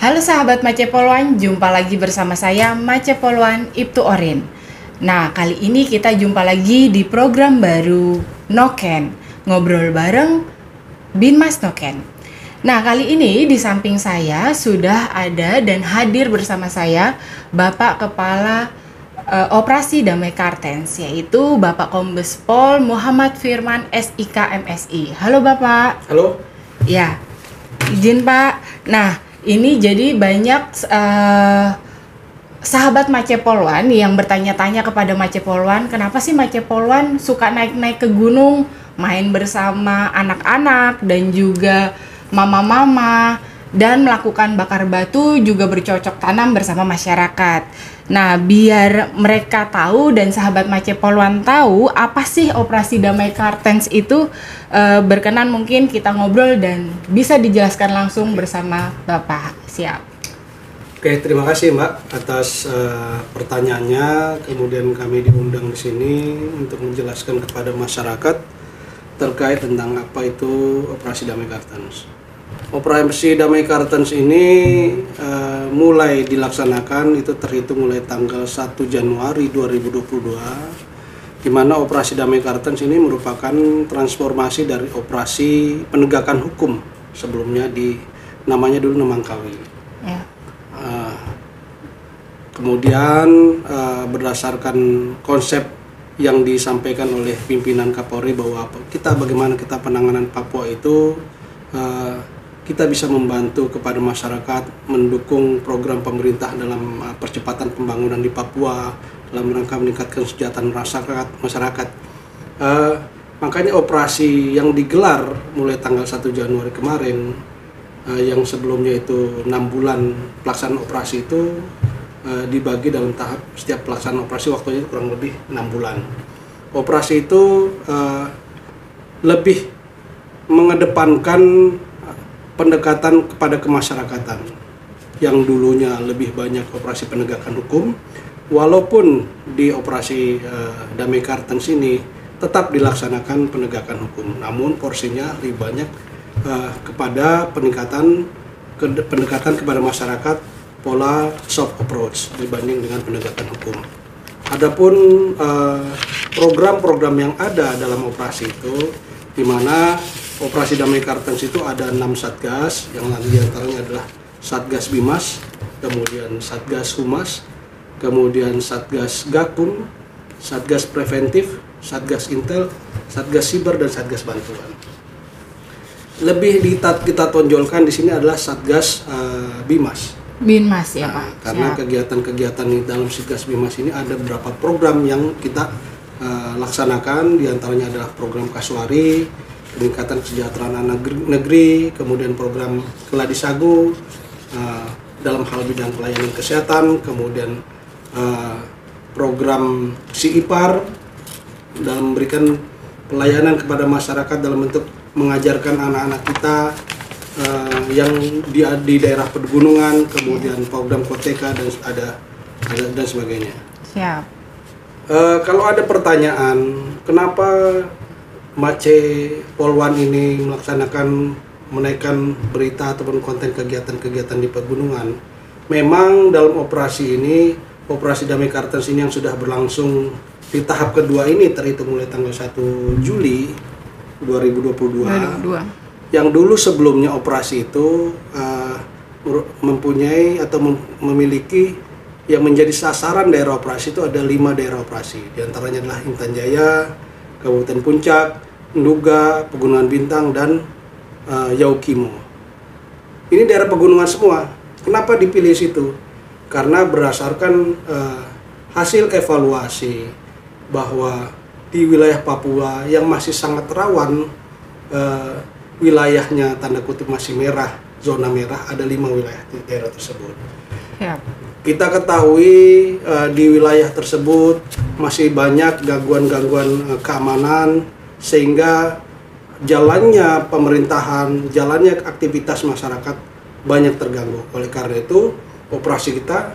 Halo sahabat Mace Polwan, jumpa lagi bersama saya Mace Polwan Ibtu Orin. Nah, kali ini kita jumpa lagi di program baru Noken, ngobrol bareng Binmas Noken. Nah, kali ini di samping saya sudah ada dan hadir bersama saya Bapak Kepala Operasi Damai Kartens, yaitu Bapak Kombes Pol Muhammad Firman SIK MSI. Halo Bapak. Halo. Ya, izin Pak. Nah, ini jadi banyak sahabat Mace Polwan yang bertanya-tanya kepada Mace Polwan, kenapa sih Mace Polwan suka naik-naik ke gunung, main bersama anak-anak dan juga mama-mama, dan melakukan bakar batu juga bercocok tanam bersama masyarakat. Nah, biar mereka tahu dan sahabat Mace Polwan tahu apa sih Operasi Damai Kartens itu, berkenan mungkin kita ngobrol dan bisa dijelaskan langsung bersama Bapak. Siap. Oke, terima kasih Mbak atas pertanyaannya. Kemudian kami diundang di sini untuk menjelaskan kepada masyarakat terkait tentang apa itu Operasi Damai Kartens. Operasi Damai Kartens ini mulai dilaksanakan itu terhitung mulai tanggal 1 Januari 2022, di mana Operasi Damai Kartens ini merupakan transformasi dari operasi penegakan hukum sebelumnya namanya dulu Nemangkawi. Ya. Kemudian berdasarkan konsep yang disampaikan oleh pimpinan Kapolri bahwa bagaimana kita penanganan Papua itu kita bisa membantu kepada masyarakat, mendukung program pemerintah dalam percepatan pembangunan di Papua dalam rangka meningkatkan kesejahteraan masyarakat. Makanya operasi yang digelar mulai tanggal 1 Januari kemarin, yang sebelumnya itu 6 bulan pelaksanaan operasi itu dibagi dalam tahap, setiap pelaksanaan operasi waktunya itu kurang lebih 6 bulan. Operasi itu lebih mengedepankan pendekatan kepada kemasyarakatan yang dulunya lebih banyak operasi penegakan hukum, walaupun di Operasi Damai Kartens ini tetap dilaksanakan penegakan hukum, namun porsinya lebih banyak kepada pendekatan kepada masyarakat, pola soft approach dibanding dengan penegakan hukum. Adapun program-program yang ada dalam operasi itu, di mana Operasi Damai Kartens itu ada 6 satgas, yang diantaranya adalah Satgas Bimas, kemudian Satgas Humas, kemudian Satgas Gakum, Satgas Preventif, Satgas Intel, Satgas Siber, dan Satgas Bantuan. Lebih kita tonjolkan di sini adalah Satgas Bimas. Binmas ya Pak. Karena kegiatan-kegiatan di dalam Satgas Bimas ini ada beberapa program yang kita laksanakan, diantaranya adalah program Kaswari, peningkatan kesejahteraan anak negeri, kemudian program Keladisagu dalam hal bidang pelayanan kesehatan, kemudian program SIIPAR dalam memberikan pelayanan kepada masyarakat dalam bentuk mengajarkan anak-anak kita yang di daerah pegunungan, kemudian program Koteka dan sebagainya. Siap. Kalau ada pertanyaan, kenapa Mace Polwan ini menaikkan berita ataupun konten kegiatan-kegiatan di pegunungan? Memang dalam operasi ini, Operasi Damai Kartens ini yang sudah berlangsung di tahap kedua ini terhitung mulai tanggal 1 Juli 2022. Yang dulu sebelumnya operasi itu mempunyai atau memiliki yang menjadi sasaran daerah operasi itu ada 5 daerah operasi. Di antaranya adalah Intan Jaya, Kabupaten Puncak, Nduga, Pegunungan Bintang, dan Yaukimo. Ini daerah pegunungan semua. Kenapa dipilih situ? Karena berdasarkan hasil evaluasi bahwa di wilayah Papua yang masih sangat rawan, wilayahnya tanda kutip masih merah, zona merah, ada 5 wilayah di daerah tersebut. Siap. Kita ketahui di wilayah tersebut masih banyak gangguan-gangguan keamanan, sehingga jalannya pemerintahan, jalannya aktivitas masyarakat banyak terganggu. Oleh karena itu, operasi kita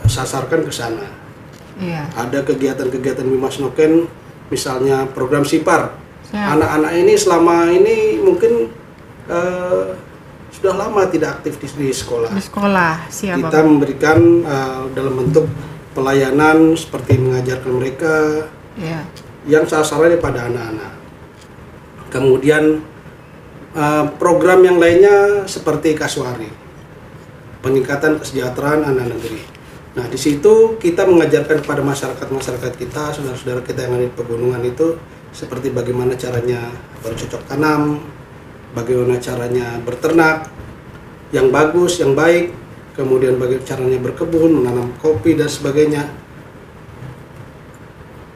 sasarkan ke sana. Iya. Ada kegiatan-kegiatan Binmas Noken, misalnya program SIPAR. Anak-anak ini selama ini mungkin sudah lama tidak aktif di sekolah. Di sekolah, siap Kita Bapak. memberikan dalam bentuk pelayanan seperti mengajarkan mereka Ya. yang sasarannya pada anak-anak. Kemudian program yang lainnya seperti Kaswari, peningkatan kesejahteraan anak negeri. Nah, di situ kita mengajarkan kepada masyarakat kita, saudara-saudara kita yang ada di pegunungan itu, seperti bagaimana caranya bercocok tanam, bagaimana caranya berternak yang bagus, yang baik, kemudian bagaimana caranya berkebun, menanam kopi dan sebagainya,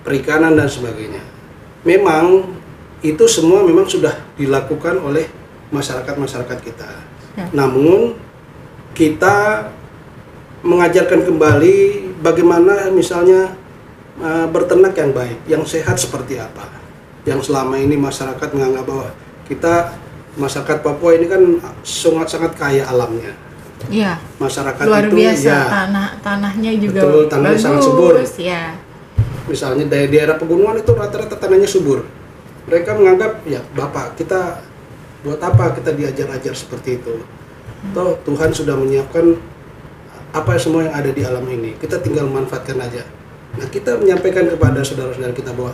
perikanan dan sebagainya. Memang itu semua memang sudah dilakukan oleh masyarakat kita. Ya. Namun kita mengajarkan kembali bagaimana misalnya berternak yang baik, yang sehat seperti apa. Yang selama ini masyarakat menganggap bahwa kita masyarakat Papua ini kan sangat kaya alamnya. Iya. Masyarakat Luar itu biasa, ya tanahnya juga betul, tanahnya bagus, sangat subur. Ya. Misalnya daerah pegunungan itu rata-rata tanahnya subur. Mereka menganggap ya Bapak kita buat apa kita diajar-ajar seperti itu. Toh Tuhan sudah menyiapkan apa semua yang ada di alam ini, kita tinggal manfaatkan aja. Nah, kita menyampaikan kepada saudara-saudara kita bahwa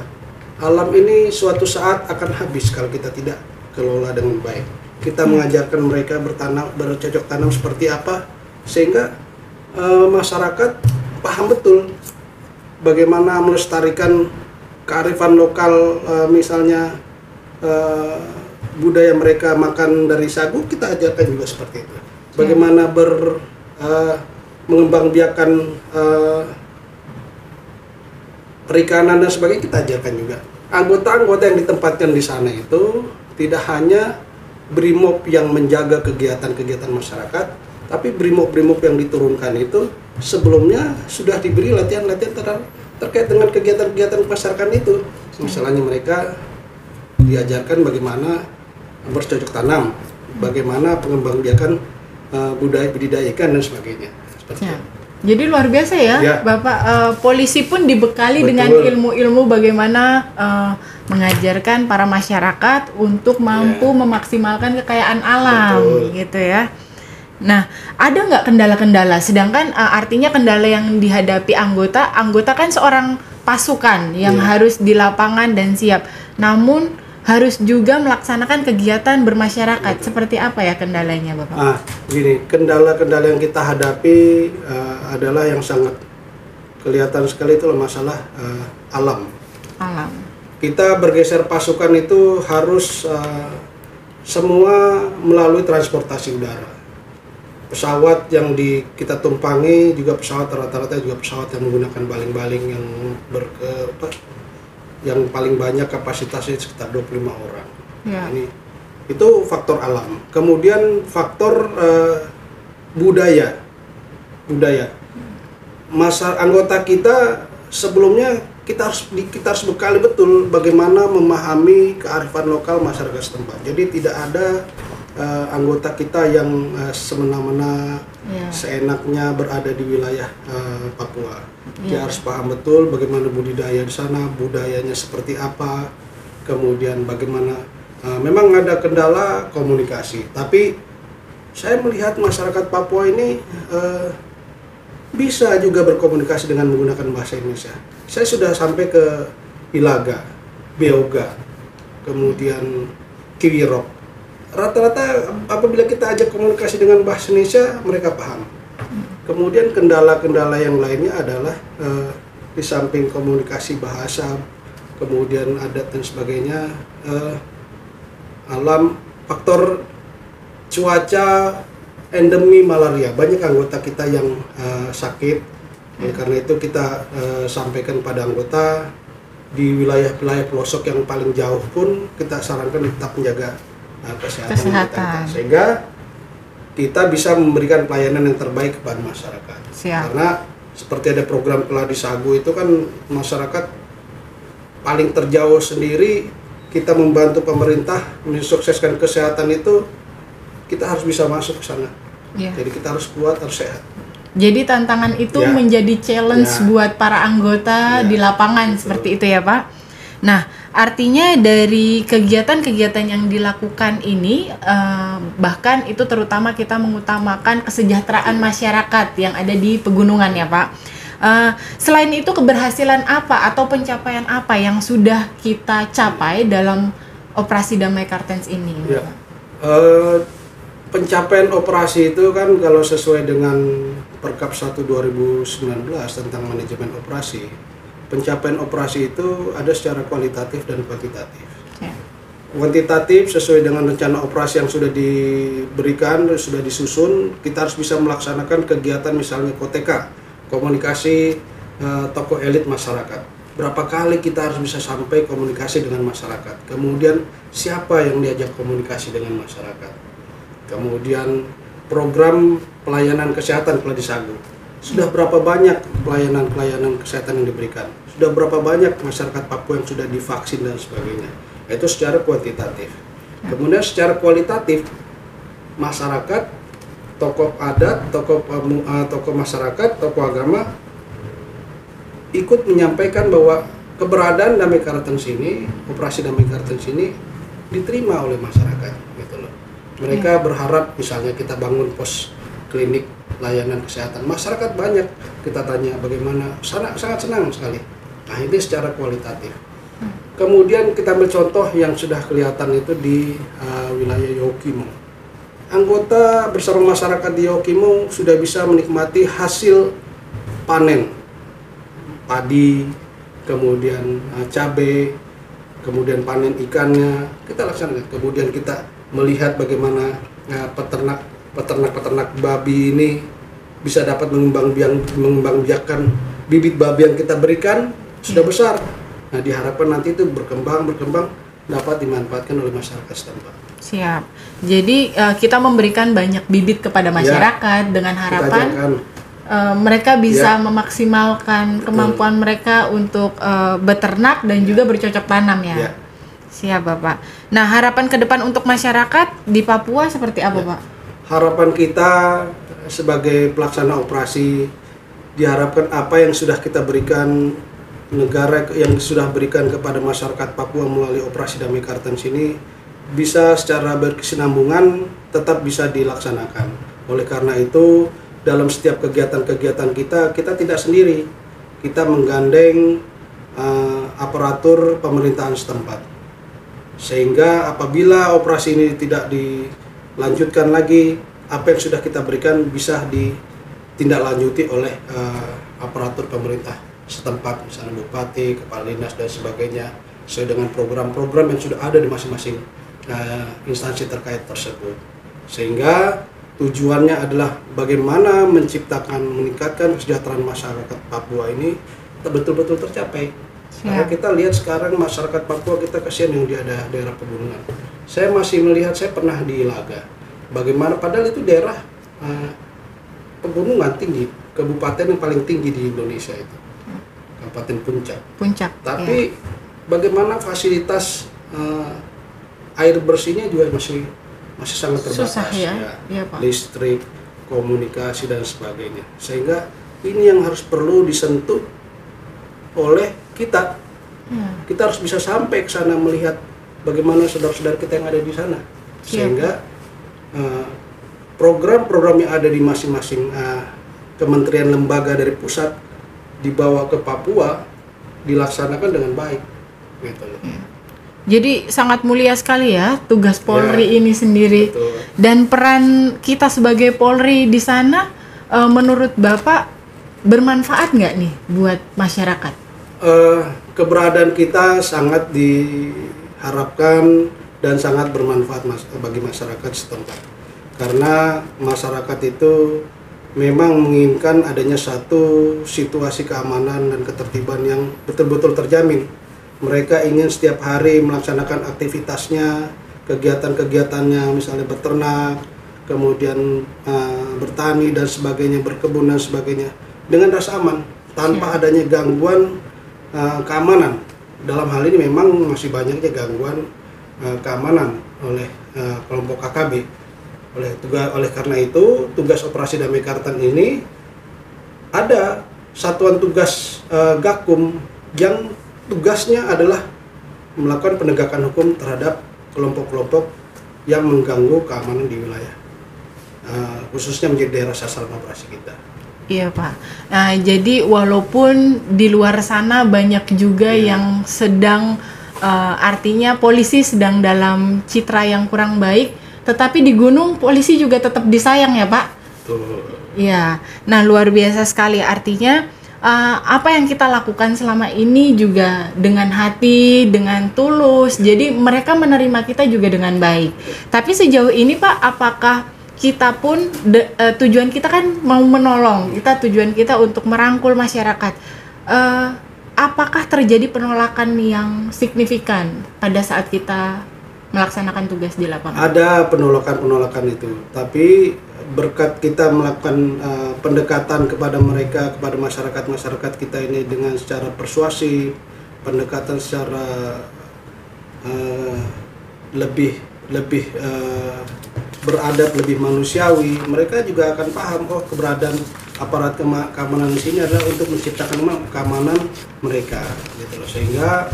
alam ini suatu saat akan habis kalau kita tidak kelola dengan baik. Kita mengajarkan mereka bercocok tanam seperti apa, sehingga masyarakat paham betul bagaimana melestarikan kearifan lokal, misalnya budaya mereka makan dari sagu, kita ajarkan juga seperti itu. Bagaimana mengembangbiakan perikanan dan sebagainya, kita ajarkan juga. Anggota-anggota yang ditempatkan di sana itu tidak hanya brimob yang menjaga kegiatan-kegiatan masyarakat, tapi brimob-brimob yang diturunkan itu sebelumnya sudah diberi latihan-latihan terkait dengan kegiatan-kegiatan masyarakat itu. Misalnya mereka diajarkan bagaimana bercocok tanam, bagaimana pengembangbiakan budaya budidaya ikan dan sebagainya. Ya. Jadi luar biasa ya, Bapak. Polisi pun dibekali Betul. dengan ilmu-ilmu bagaimana mengajarkan para masyarakat untuk mampu memaksimalkan kekayaan alam. Betul. Gitu ya. Nah, ada nggak kendala-kendala? Sedangkan artinya kendala yang dihadapi anggota kan seorang pasukan yang harus di lapangan dan siap. Namun harus juga melaksanakan kegiatan bermasyarakat. Seperti apa ya kendalanya, Bapak? Gini, kendala-kendala yang kita hadapi adalah yang sangat kelihatan sekali, itu masalah alam. Alam. Kita bergeser pasukan itu harus semua melalui transportasi udara. Pesawat yang kita tumpangi juga pesawat rata-rata juga pesawat yang menggunakan baling-baling yang yang paling banyak kapasitasnya sekitar 25 orang. Ya. Itu faktor alam. Kemudian faktor budaya. Masa anggota kita sebelumnya kita harus bekali betul bagaimana memahami kearifan lokal masyarakat setempat. Jadi tidak ada anggota kita yang semena-mena seenaknya berada di wilayah Papua. Dia harus paham betul bagaimana budidaya di sana, budayanya seperti apa, kemudian bagaimana. Memang ada kendala komunikasi, tapi saya melihat masyarakat Papua ini bisa juga berkomunikasi dengan menggunakan bahasa Indonesia. Saya sudah sampai ke Ilaga, Beoga, kemudian Kiwirok. Rata-rata apabila kita ajak komunikasi dengan bahasa Indonesia, mereka paham. Kemudian kendala-kendala yang lainnya adalah di samping komunikasi bahasa, kemudian adat dan sebagainya, alam, faktor cuaca, endemi malaria. Banyak anggota kita yang sakit. Karena itu kita sampaikan pada anggota di wilayah-wilayah pelosok yang paling jauh pun kita sarankan tetap menjaga kesehatan. Kita. Sehingga kita bisa memberikan pelayanan yang terbaik kepada masyarakat. Siap. Karena seperti ada program Keladi Sagu itu kan masyarakat paling terjauh sendiri, kita membantu pemerintah mensukseskan kesehatan itu, kita harus bisa masuk ke sana. Jadi kita harus kuat, harus sehat. Jadi tantangan itu menjadi challenge buat para anggota di lapangan. Betul. Seperti itu ya Pak. Nah, Artinya dari kegiatan-kegiatan yang dilakukan ini, bahkan itu terutama kita mengutamakan kesejahteraan masyarakat yang ada di pegunungan ya Pak. Selain itu keberhasilan apa atau pencapaian apa yang sudah kita capai dalam operasi Damai Kartens ini? Ya. Pencapaian operasi itu kan kalau sesuai dengan Perkap 1 2019 tentang manajemen operasi, pencapaian operasi itu ada secara kualitatif dan kuantitatif. Ya. Kuantitatif sesuai dengan rencana operasi yang sudah diberikan, sudah disusun, kita harus bisa melaksanakan kegiatan misalnya KOTK, komunikasi tokoh elit masyarakat. Berapa kali kita harus bisa sampai komunikasi dengan masyarakat. Kemudian siapa yang diajak komunikasi dengan masyarakat. Kemudian program pelayanan kesehatan Keladi Sagu. Sudah berapa banyak pelayanan kesehatan yang diberikan? Sudah berapa banyak masyarakat Papua yang sudah divaksin dan sebagainya? Itu secara kuantitatif. Kemudian secara kualitatif, masyarakat, tokoh adat, tokoh masyarakat, tokoh agama ikut menyampaikan bahwa keberadaan Damai Kartens ini, operasi Damai Kartens ini diterima oleh masyarakat, gitu loh. Mereka berharap misalnya kita bangun pos klinik layanan kesehatan, masyarakat banyak kita tanya bagaimana, sangat senang sekali. Nah ini secara kualitatif. Kemudian kita ambil contoh yang sudah kelihatan itu di wilayah Yokimo. Anggota bersama masyarakat di Yokimo sudah bisa menikmati hasil panen padi, kemudian cabai, kemudian panen ikannya kita laksanakan. Kemudian kita melihat bagaimana peternak babi ini bisa dapat mengembangbiakkan bibit babi yang kita berikan sudah besar. Nah, diharapkan nanti itu berkembang dapat dimanfaatkan oleh masyarakat setempat. Siap. Jadi kita memberikan banyak bibit kepada masyarakat dengan harapan mereka bisa memaksimalkan kemampuan mereka untuk beternak dan juga bercocok tanam ya. Siap Bapak. Nah, harapan ke depan untuk masyarakat di Papua seperti apa Pak? Harapan kita sebagai pelaksana operasi, diharapkan apa yang sudah kita berikan, negara yang sudah berikan kepada masyarakat Papua melalui operasi Damai Kartens ini bisa secara berkesinambungan tetap bisa dilaksanakan. Oleh karena itu, dalam setiap kegiatan-kegiatan kita tidak sendiri. Kita menggandeng aparatur pemerintahan setempat. Sehingga apabila operasi ini tidak dilanjutkan lagi, apa yang sudah kita berikan bisa ditindaklanjuti oleh aparatur pemerintah setempat, misalnya bupati, kepala dinas dan sebagainya, sesuai dengan program-program yang sudah ada di masing-masing instansi terkait tersebut. Sehingga tujuannya adalah bagaimana meningkatkan kesejahteraan masyarakat Papua ini betul-betul tercapai. Karena kita lihat sekarang masyarakat Papua kita kasihan yang di daerah pegunungan. Saya masih melihat, saya pernah di Ilaga. Bagaimana padahal itu daerah pegunungan tinggi, kabupaten yang paling tinggi di Indonesia itu. Kabupaten Puncak. Tapi bagaimana fasilitas air bersihnya juga masih sangat terbatas. Susah ya Pak. Listrik, komunikasi dan sebagainya. Sehingga ini yang harus perlu disentuh oleh kita. Kita harus bisa sampai ke sana melihat bagaimana saudara-saudara kita yang ada di sana. Sehingga program-program yang ada di masing-masing kementerian lembaga dari pusat dibawa ke Papua dilaksanakan dengan baik. Gitu loh. Jadi sangat mulia sekali ya tugas Polri ini sendiri. Betul. Dan peran kita sebagai Polri di sana menurut Bapak bermanfaat nggak nih buat masyarakat? Keberadaan kita sangat diharapkan dan sangat bermanfaat bagi masyarakat setempat. Karena masyarakat itu memang menginginkan adanya satu situasi keamanan dan ketertiban yang betul-betul terjamin. Mereka ingin setiap hari melaksanakan aktivitasnya, kegiatan-kegiatannya, misalnya beternak, kemudian bertani dan sebagainya, berkebun dan sebagainya, dengan rasa aman, tanpa adanya gangguan keamanan. Dalam hal ini memang masih banyaknya gangguan keamanan oleh kelompok KKB. Oleh karena itu, tugas operasi Damai Kartens ini ada satuan tugas Gakum yang tugasnya adalah melakukan penegakan hukum terhadap kelompok-kelompok yang mengganggu keamanan di wilayah, khususnya menjadi daerah sasaran operasi kita. Iya Pak. Nah, jadi walaupun di luar sana banyak juga yang sedang artinya polisi sedang dalam citra yang kurang baik, tetapi di gunung polisi juga tetap disayang ya Pak. Betul. Iya. Nah, luar biasa sekali, artinya apa yang kita lakukan selama ini juga dengan hati, dengan tulus. Jadi mereka menerima kita juga dengan baik. Tapi sejauh ini Pak, apakah kita pun tujuan kita kan mau menolong, tujuan kita untuk merangkul masyarakat. Apakah terjadi penolakan yang signifikan pada saat kita melaksanakan tugas di lapangan? Ada penolakan itu, tapi berkat kita melakukan pendekatan kepada mereka, kepada masyarakat kita ini dengan secara persuasif, pendekatan secara lebih beradab, lebih manusiawi, mereka juga akan paham keberadaan aparat keamanan di sini adalah untuk menciptakan keamanan mereka, gitu loh. Sehingga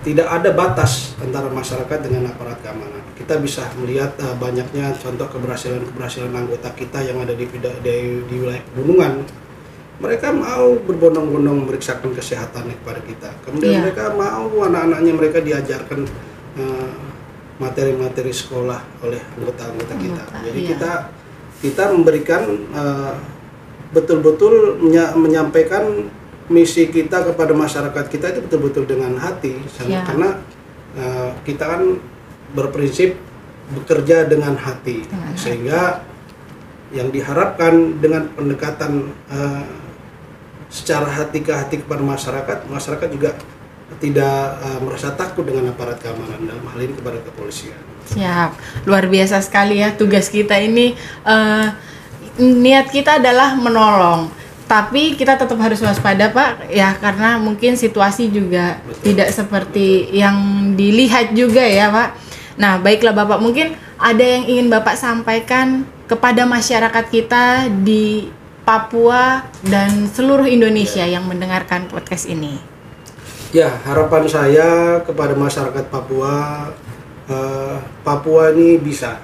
tidak ada batas antara masyarakat dengan aparat keamanan. Kita bisa melihat banyaknya contoh keberhasilan anggota kita yang ada di wilayah pegunungan. Mereka mau berbondong-bondong memeriksakan kesehatannya kepada kita. Kemudian mereka mau anak-anaknya mereka diajarkan materi-materi sekolah oleh anggota-anggota kita. Jadi kita memberikan betul-betul menyampaikan misi kita kepada masyarakat kita itu betul-betul dengan hati, karena kita kan berprinsip bekerja dengan hati, sehingga yang diharapkan dengan pendekatan secara hati ke hati kepada masyarakat juga tidak merasa takut dengan aparat keamanan, dalam hal ini kepada kepolisian. Siap, luar biasa sekali ya tugas kita ini. Niat kita adalah menolong, tapi kita tetap harus waspada Pak, ya, karena mungkin situasi juga tidak seperti yang dilihat juga ya Pak. Nah, baiklah Bapak, mungkin ada yang ingin Bapak sampaikan kepada masyarakat kita di Papua dan seluruh Indonesia yang mendengarkan podcast ini. Ya, harapan saya kepada masyarakat Papua, Papua ini bisa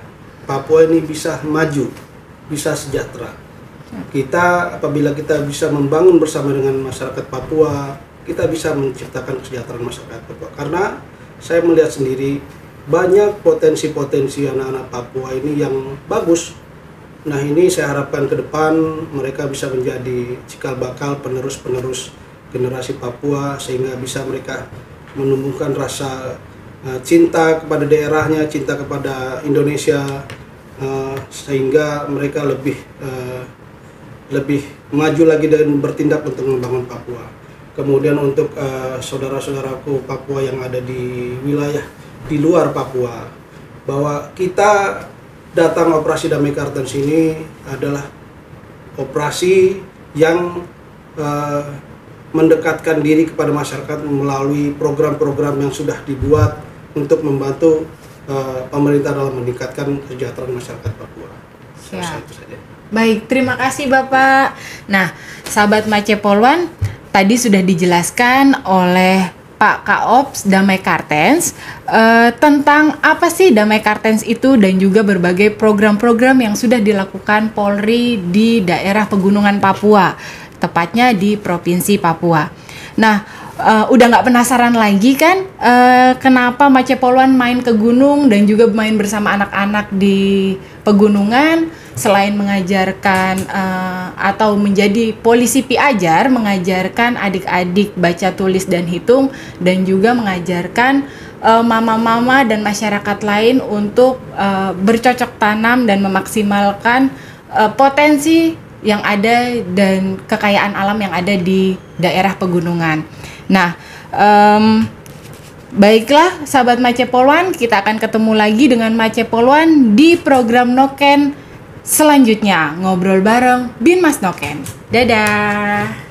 maju, bisa sejahtera. Apabila kita bisa membangun bersama dengan masyarakat Papua, kita bisa menciptakan kesejahteraan masyarakat Papua. Karena saya melihat sendiri banyak potensi-potensi anak-anak Papua ini yang bagus. Nah, ini saya harapkan ke depan mereka bisa menjadi cikal bakal penerus-penerus generasi Papua, sehingga bisa mereka menumbuhkan rasa cinta kepada daerahnya, cinta kepada Indonesia, sehingga mereka lebih maju lagi dan bertindak untuk membangun Papua. Kemudian untuk saudara-saudaraku Papua yang ada di wilayah di luar Papua, bahwa kita datang operasi Damai Kartens ini adalah operasi yang mendekatkan diri kepada masyarakat melalui program-program yang sudah dibuat untuk membantu pemerintah dalam meningkatkan kesejahteraan masyarakat Papua. Siap. Baik, terima kasih Bapak. Nah, sahabat Mace Polwan, tadi sudah dijelaskan oleh Pak Kaops Damai Kartens tentang apa sih Damai Kartens itu dan juga berbagai program-program yang sudah dilakukan Polri di daerah pegunungan Papua, tepatnya di Provinsi Papua. Nah, udah nggak penasaran lagi kan kenapa Mace Polwan main ke gunung dan juga main bersama anak-anak di pegunungan, selain mengajarkan atau menjadi polisi piajar, mengajarkan adik-adik baca tulis dan hitung, dan juga mengajarkan mama-mama dan masyarakat lain untuk bercocok tanam dan memaksimalkan potensi yang ada dan kekayaan alam yang ada di daerah pegunungan. Nah, baiklah sahabat Mace Polwan, kita akan ketemu lagi dengan Mace Polwan di program Noken selanjutnya. Ngobrol bareng Bin Mas Noken. Dadah.